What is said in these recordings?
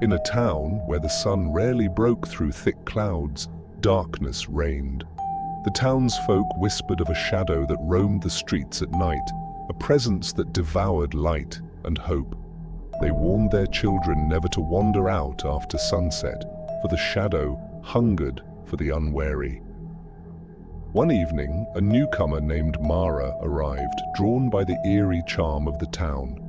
In a town where the sun rarely broke through thick clouds, darkness reigned. The townsfolk whispered of a shadow that roamed the streets at night, a presence that devoured light and hope. They warned their children never to wander out after sunset, for the shadow hungered for the unwary. One evening, a newcomer named Mara arrived, drawn by the eerie charm of the town.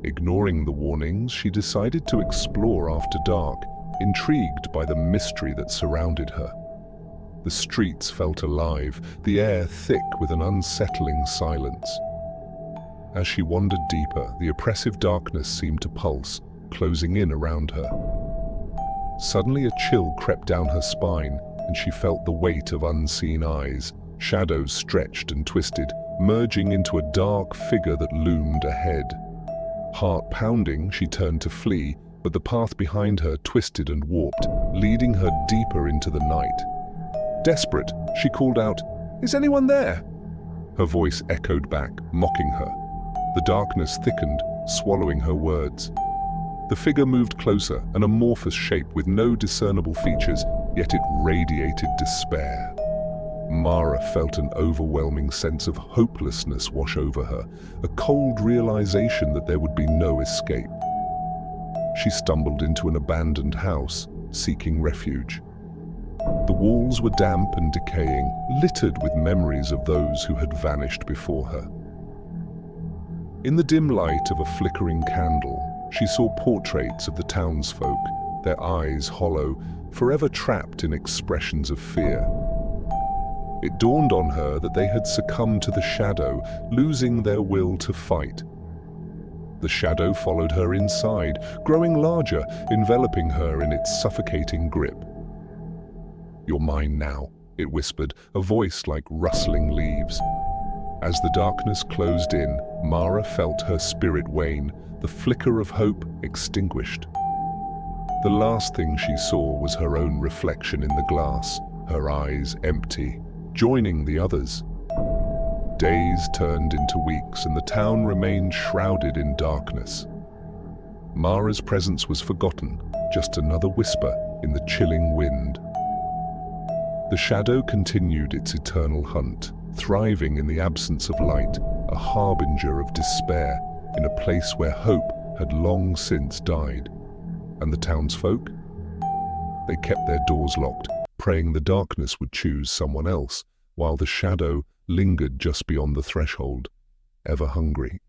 Ignoring the warnings, she decided to explore after dark, intrigued by the mystery that surrounded her. The streets felt alive, the air thick with an unsettling silence. As she wandered deeper, the oppressive darkness seemed to pulse, closing in around her. Suddenly a chill crept down her spine, and she felt the weight of unseen eyes. Shadows stretched and twisted, merging into a dark figure that loomed ahead. Heart pounding, she turned to flee, but the path behind her twisted and warped, leading her deeper into the night. Desperate, she called out, "Is anyone there?" Her voice echoed back, mocking her. The darkness thickened, swallowing her words. The figure moved closer, an amorphous shape with no discernible features, yet it radiated despair. Mara felt an overwhelming sense of hopelessness wash over her, a cold realization that there would be no escape. She stumbled into an abandoned house, seeking refuge. The walls were damp and decaying, littered with memories of those who had vanished before her. In the dim light of a flickering candle, she saw portraits of the townsfolk, their eyes hollow, forever trapped in expressions of fear. It dawned on her that they had succumbed to the shadow, losing their will to fight. The shadow followed her inside, growing larger, enveloping her in its suffocating grip. "You're mine now," it whispered, a voice like rustling leaves. As the darkness closed in, Mara felt her spirit wane, the flicker of hope extinguished. The last thing she saw was her own reflection in the glass, her eyes empty, joining the others. Days turned into weeks, and the town remained shrouded in darkness. Mara's presence was forgotten, just another whisper in the chilling wind. The shadow continued its eternal hunt, thriving in the absence of light, a harbinger of despair in a place where hope had long since died. And the townsfolk? They kept their doors locked, praying the darkness would choose someone else, while the shadow lingered just beyond the threshold, ever hungry.